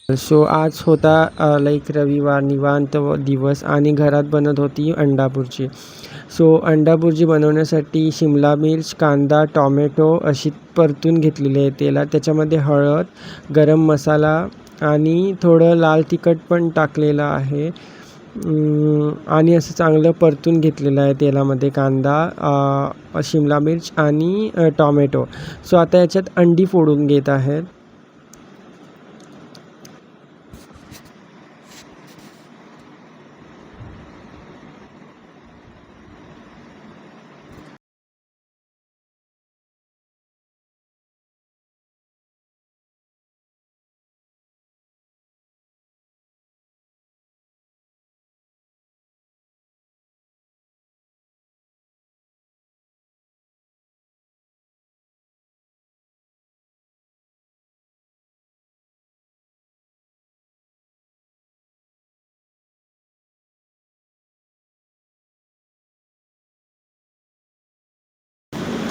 So आज होता like रविवार निवांत दिवस आणि घरात बनत होती अंडा बुर्जी. सो अंडा बुर्जी बनवण्यासाठी शिमला मिर्च, कांदा, टॉमॅटो अशी परतून घेतलेली आहे तेलात. त्याच्यामध्ये हळद, गरम मसाला आणि थोडं लाल तिखट पण टाकलेलं आहे. आणि असं चांगलं परतून घेतलेलं आहे तेलामध्ये कांदा, शिमला मिर्च आणि टॉमॅटो. सो आता याच्यात अंडी फोडून घेत आहेत.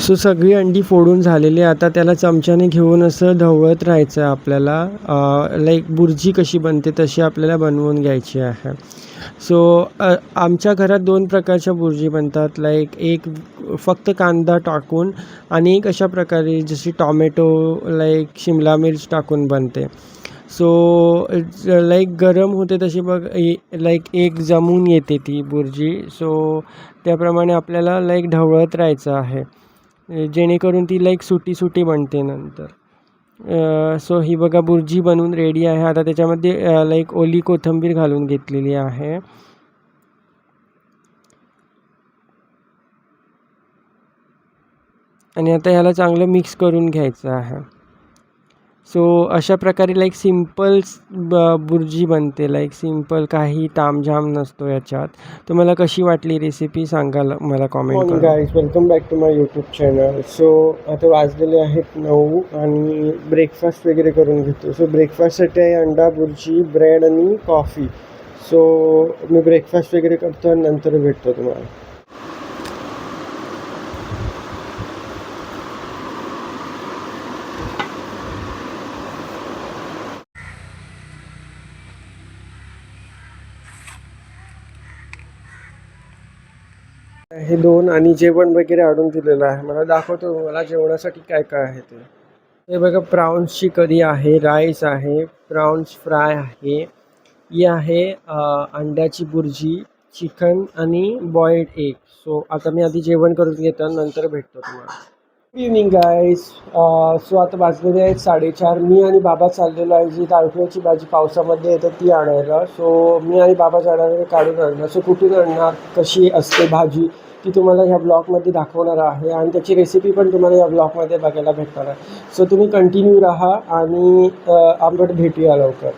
सो सगळी अंडी फोडून झालेली. आता त्याला चमच्याने घेऊन असं ढवळत राहायचं आहे आपल्याला. लाईक बुर्जी कशी बनते तशी आपल्याला बनवून घ्यायची आहे. सो आमच्या घरात 2 प्रकारच्या बुर्जी बनतात. लाईक एक फक्त कांदा टाकून आणि एक अशा प्रकारे जशी टॉमॅटो लाईक शिमला मिर्च टाकून बनते. सो लाईक गरम होते तशी बघ लाईक एक जमून येते ती बुर्जी. सो त्याप्रमाणे आपल्याला लाईक ढवळत राहायचं आहे जेणेकरून ती लाईक सुटी बनते नंतर. सो ही बघा बुर्जी बनवून रेडी आहे. आता त्याच्यामध्ये लाईक ओली कोथिंबीर घालून घेतलेली आहे. आणि आता ह्याला चांगलं मिक्स करून घ्यायचं आहे. सो अशा प्रकारे लाईक सिम्पल बुर्जी बनते. लाईक सिम्पल, काही तामझाम नसतो याच्यात. तुम्हाला कशी वाटली रेसिपी सांगा मला कॉमेंट करून. Guys, welcome back to my YouTube channel. So आता वाजलेले आहेत 9 आणि ब्रेकफास्ट वगैरे करून घेतो. सो ब्रेकफास्टसाठी आहे अंडा बुर्जी, ब्रेड आणि कॉफी. सो मी ब्रेकफास्ट वगैरे करतो आणि नंतर भेटतो तुम्हाला. हे 2 आणि जेवण वगैरे आणून दिलेलं आहे. मला दाखवतो मला जेवणासाठी काय काय आहे ते. हे बघा, प्रॉन्सची करी आहे, राईस आहे, प्रॉन्स फ्राय आहे, ही आहे अंड्याची बुर्जी, चिकन आणि बॉइल्ड एग. सो आता मी आधी जेवण करून घेतो नंतर भेटतो तुम्हाला. Good evening guys. सो आता वाजलेले आहेत 4:30. मी आणि बाबा चाललेलो आहे जी तारखेची भाजी पावसामध्ये येतं ती आणायला. सो मी आणि बाबा जाणार काढून आणणार. सो कुठून आणणार, कशी असते भाजी ती तुम्हाला ह्या ब्लॉगमध्ये दाखवणार आहे आणि त्याची रेसिपी पण तुम्हाला या ब्लॉगमध्ये बघायला भेटणार आहे. सो तुम्ही कंटिन्यू राहा आणि आपण भेटूया लवकर.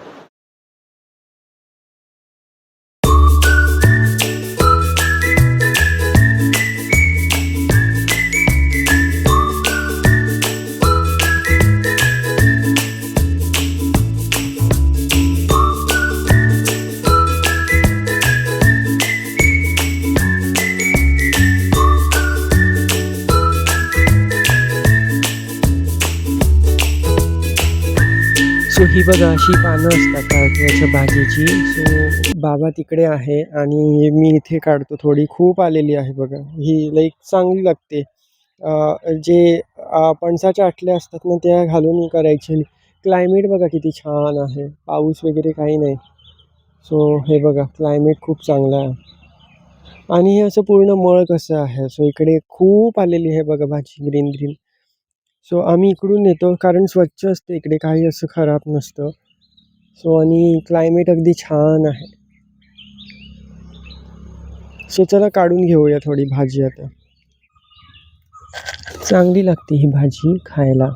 सो ही बघा अशी पानं असतात तारखेच्या भाजीची. सो बाबा तिकडे आहे आणि मी इथे काढतो. थोडी खूप आलेली आहे बघा. ही लाईक चांगली लागते. जे पणसाच्या आटल्या असतात ना त्या घालून करायचे. क्लायमेट बघा किती छान आहे, पाऊस वगैरे काही नाही. सो हे बघा क्लायमेट खूप चांगलं आहे आणि हे असं पूर्ण मळ कसं आहे. सो इकडे खूप आलेली आहे बघा भाजी, ग्रीन ग्रीन. सो आम्ही इकडून नेतो कारण स्वच्छ असते इकडे, काही असं खराब नसतं. सो आणि क्लायमेट अगदी छान आहे. सो चला काढून घेऊया थोडी भाजी. आता चांगली लागते ही भाजी खायला.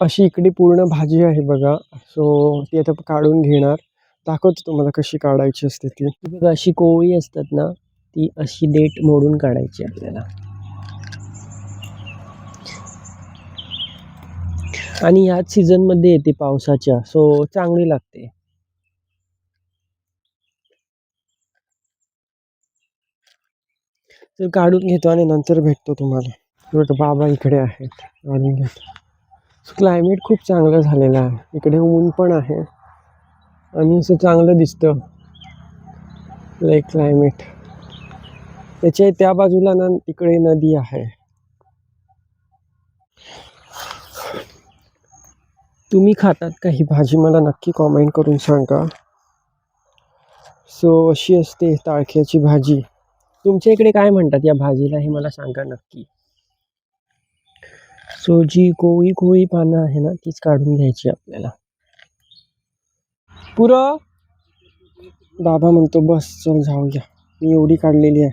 अशी इकडे पूर्ण भाजी आहे बघा. सो ती आता काढून घेणार. दाखवतो तुम्हाला कशी काढायची असते ती. बघा अशी कोवळी असतात ना, ती अशी देठ मोडून काढायची आपल्याला. आणि ह्याच सीझनमध्ये येते पावसाच्या, सो चांगली लागते. तर काढून घेतो आणि नंतर भेटतो तुम्हाला. बघा बाबा इकडे आहेत, काढून घेतो. क्लायमेट खूप चांगलं झालेलं आहे. इकडे ऊन पण आहे आणि असं चांगलं दिसतं लाईक क्लायमेट. त्याच्या त्या बाजूला ना इकडे नदी आहे. तुम्ही खातात का ही भाजी? मला नक्की कॉमेंट करून सांगा. सो अशी असते ताळख्याची भाजी. तुमच्या इकडे काय म्हणतात या भाजीला हे मला सांगा नक्की. सो जी कोवळी कोवळी पानं आहे ना, तीच काढून घ्यायची आपल्याला. पुरं बाबा म्हणतो बस चल जाऊया, मी एवढी काढलेली आहे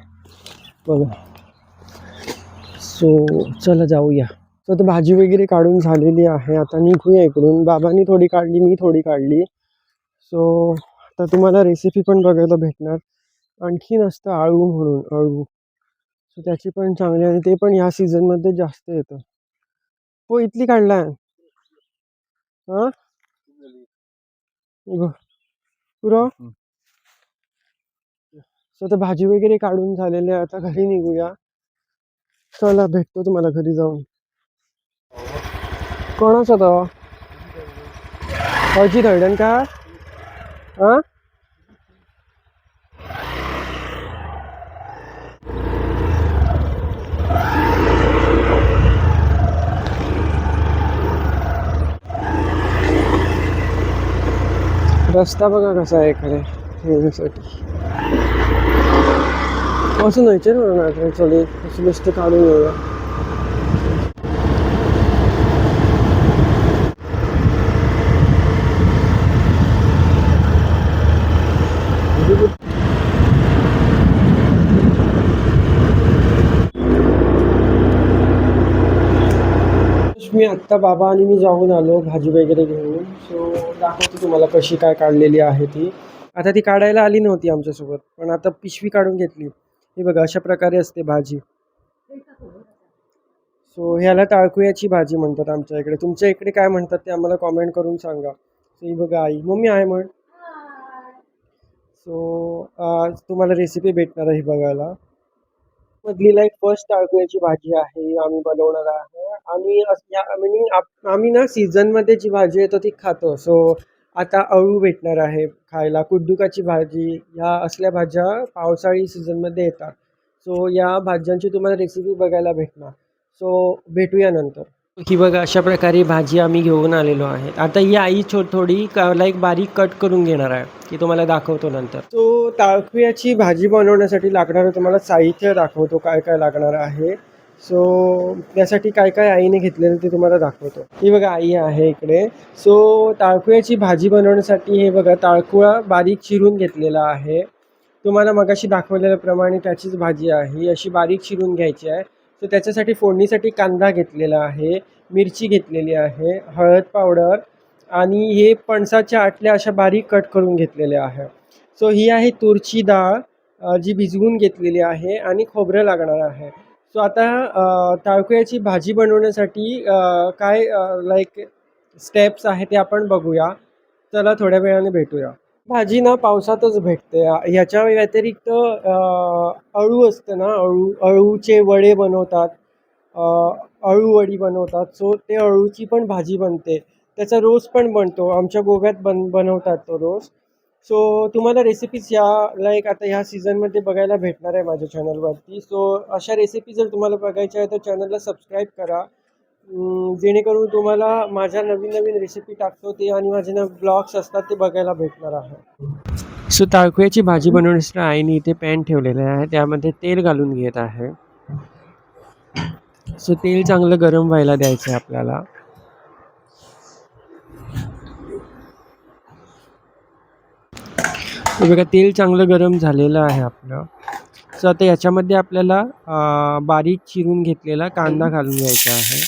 बघा. सो चला जाऊया. सो आता भाजी वगैरे काढून झालेली आहे. आता निघूया इकडून. बाबांनी थोडी काढली, मी थोडी काढली. सो आता तुम्हाला रेसिपी पण बघायला भेटणार. आणखीन असतं आळू म्हणून, अळू. सो त्याची पण चांगली, आणि ते पण ह्या सीझनमध्ये जास्त येतं. हो इथली काढलाय हां पुरं. सो आता भाजी वगैरे काढून झालेली आहे. आता घरी निघूया. चला भेटतो तुम्हाला घरी जाऊन. कोणाचा तो हळची धडण का? हां रस्ता बघा कसा आहे इकडे येण्यासाठी. असं नाहीचे ना चले असं लिस्ट काढून येऊया. मी आत्ता बाबा आणि मी जाऊन आलो भाजी वगैरे घेऊन. सो दाखवतो तुम्हाला कशी काय काढलेली आहे ती. आता ती काढायला आली नव्हती आमच्यासोबत, पण आता पिशवी काढून घेतली. हे बघा अशा प्रकारे असते भाजी. सो ह्याला ताळकुयाची भाजी म्हणतात आमच्या इकडे. तुमच्या इकडे काय म्हणतात ते आम्हाला कॉमेंट करून सांगा. सो ही बघा आई मम्मी आहे म्हण. सो तुम्हाला रेसिपी भेटणार आहे बघायला. मधली लाईक फर्स्ट ताळकुयाची भाजी आहे आम्ही बनवणार आहे. आणि आम्ही ना सीझनमध्ये जी भाजी येतो ती खातो. सो आता अळू भेटणार आहे खायला, कुड्डुकाची भाजी, ह्या असल्या भाज्या पावसाळी सीझनमध्ये येतात. सो या भाज्यांची तुम्हाला रेसिपी बघायला भेटणार. सो भेटूया नंतर. ही बघा अशा प्रकारे भाजी आम्ही घेऊन आलेलो आहे. आता ही आई थोडी लाईक बारीक कट करून घेणार आहे, की तुम्हाला दाखवतो नंतर. तो ताळकुयाची भाजी बनवण्यासाठी लागणारं तुम्हाला साहित्य दाखवतो काय काय लागणार आहे. सो त्यासाठी काय काय आईने घेतलेलं ते तुम्हाला दाखवतो. ही बघा आई आहे इकडे. सो ताळकुयाची भाजी बनवण्यासाठी हे बघा ताळकुळा बारीक चिरून घेतलेला आहे. तुम्हाला मगाशी दाखवलेल्याप्रमाणे त्याचीच भाजी आहे, अशी बारीक चिरून घ्यायची आहे. तर त्याच्यासाठी फोडणीसाठी कांदा घेतलेला आहे, मिरची घेतलेली आहे, हळद पावडर, आणि हे पणसाच्या आटल्या अशा बारीक कट करून घेतलेल्या आहे. सो ही आहे तूरची डाळ जी भिजवून घेतलेली आहे, आणि खोबरं लागणार आहे. सो आता ताळकुयाची भाजी बनवण्यासाठी काय लाईक स्टेप्स आहे ते आपण बघूया. चला थोड्या वेळाने भेटूया. भाजी ना पावसातच भेटते. ह्याच्या व्यतिरिक्त अळू असतं ना, अळूचे वडे बनवतात, अ, अळूवडी बनवतात. सो ते अळूची पण भाजी बनते. त्याचा रोस पण बनतो. आमच्या गोव्यात बनवतात तो रोस. सो तुम्हाला रेसिपीज या लाईक आता ह्या सीझनमध्ये बघायला भेटणार आहे माझ्या चॅनलवरती. सो अशा रेसिपी जर तुम्हाला बघायच्या आहे तर चॅनलला सबस्क्राईब करा, जेणेकरून तुम्हाला माझ्या नवीन नवीन रेसिपी टाकतो ते आणि माझे ब्लॉग्स असतात ते बघायला भेटणार आहे. सो ताळकुयाची भाजी बनवण्यासाठी आईने इथे पॅन ठेवलेलं आहे, त्यामध्ये तेल घालून घेत आहे. सो तेल चांगलं गरम व्हायला द्यायचं आहे आपल्याला. बघा तेल चांगलं गरम झालेलं आहे आपलं. सो आता याच्यामध्ये आपल्याला बारीक चिरून घेतलेला कांदा घालून घ्यायचा आहे.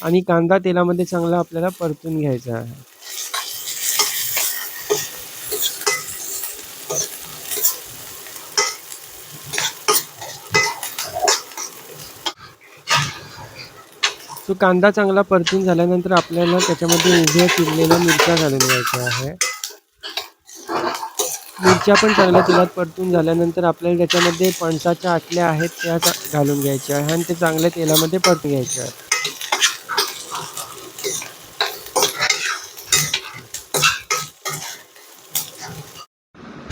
आणि कांदा तेलामध्ये चांगला आपल्याला परतून घ्यायचा आहे. सो कांदा चांगला परतून झाल्यानंतर आपल्याला त्याच्यामध्ये उभ्या चिरलेल्या मिरच्या घालून घ्यायच्या आहे. मिरच्या पण चांगल्या तेलात परतून झाल्यानंतर आपल्याला त्याच्यामध्ये फणसाच्या आटल्या आहेत त्या घालून घ्यायच्या आहे आणि ते चांगल्या तेलामध्ये परतून घ्यायच्या आहेत.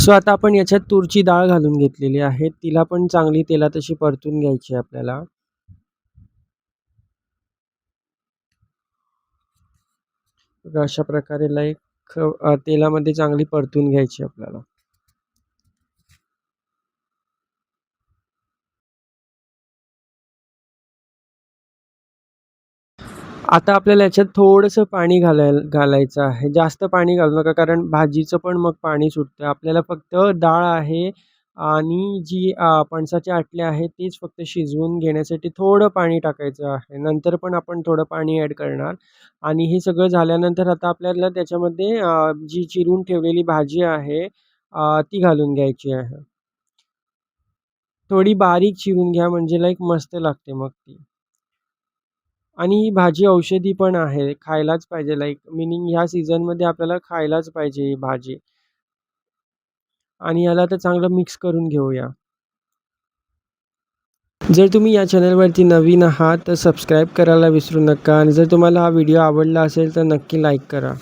सो आता आपण याच्यात तूरची डाळ घालून घेतलेली आहे. तिला पण चांगली तेलात अशी परतून घ्यायची आपल्याला. अशा प्रकारे तेलामध्ये चांगली परतून घ्यायची आपल्याला. आता आपल्याला याच्यात थोडंसं पाणी घालायचं आहे. जास्त पाणी घालू नका कारण भाजीचं पण मग पाणी सुटतं. आपल्याला फक्त डाळ आहे आणि जी फणसाची आटल्या आहेत तीच फक्त शिजवून घेण्यासाठी थोडं पाणी टाकायचं आहे. नंतर पण आपण थोडं पाणी ॲड करणार आणि हे सगळं झाल्यानंतर आता आपल्याला त्याच्यामध्ये जी चिरून ठेवलेली भाजी आहे ती घालून घ्यायची आहे. थोडी बारीक चिरून घ्या म्हणजे मस्त लागते मग ती. आणि ही भाजी औषधी पण आहे. खायलाच पाहिजे मीनिंग ह्या सीझनमध्ये आपल्याला खायलाच पाहिजे ही भाजी. आणि याला आता चांगलं मिक्स करून घेऊया. जर तुम्ही या चॅनलवरती नवीन आहात तर सबस्क्राईब करायला विसरू नका आणि जर तुम्हाला हा व्हिडिओ आवडला असेल तर नक्की लाईक करा.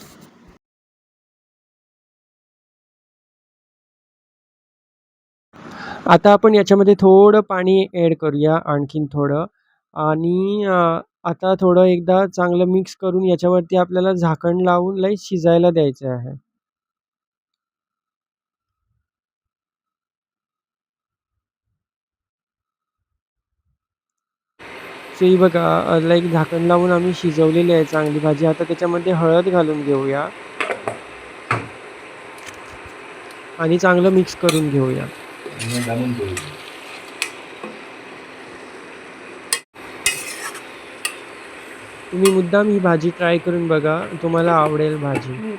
आता आपण याच्यामध्ये थोडं पाणी ॲड करूया आणखीन थोडं आणि आता थोडं एकदा चांगलं मिक्स करून याच्यावरती आपल्याला झाकण लावून शिजायला द्यायचं आहे. सो ही बघा झाकण लावून आम्ही शिजवलेली आहे चांगली भाजी. आता त्याच्यामध्ये हळद घालून घेऊया आणि चांगलं मिक्स करून घेऊया. तुम्ही मुद्दाम ही भाजी ट्राय करून बघा, तुम्हाला आवडेल भाजी.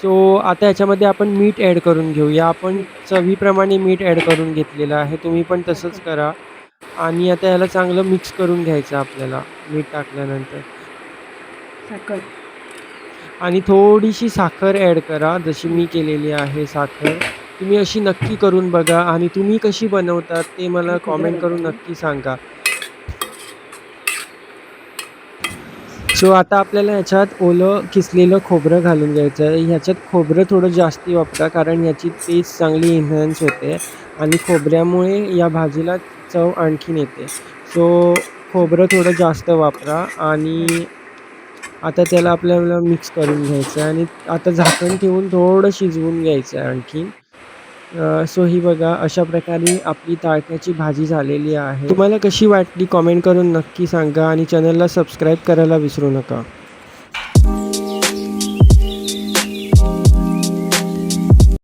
सो आता याच्यामध्ये आपण मीठ ॲड करून घेऊया. आपण चवीप्रमाणे मीठ ॲड करून घेतलेलं आहे. तुम्ही पण तसंच करा आणि आता याला चांगलं मिक्स करून घ्यायचं आपल्याला मीठ टाकल्यानंतर. साखर आणि थोडीशी साखर ॲड करा, जशी मी केलेली आहे साखर. तुम्ही अशी नक्की करून बघा आणि तुम्ही कशी बनवतात ते मला कॉमेंट करून नक्की सांगा. सो आता आपल्याला ह्याच्यात ओलं किसलेलं खोबरं घालून घ्यायचं आहे. ह्याच्यात खोबरं थोडं जास्ती वापरा कारण याची टेस्ट चांगली एन्हान्स होते आणि खोबऱ्यामुळे या भाजीला चव आणखीन येते. सो खोबरं थोडं जास्त वापरा आणि आता त्याला आपल्याला मिक्स करून घ्यायचं आहे आणि आता झाकण ठेवून थोडं शिजवून घ्यायचं आहे आणखीन. सो ही बघा अशा प्रकारे आपली ताळक्याची भाजी झालेली आहे. तुम्हाला कशी वाटली कॉमेंट करून नक्की सांगा आणि चॅनलला सबस्क्राईब करायला विसरू नका.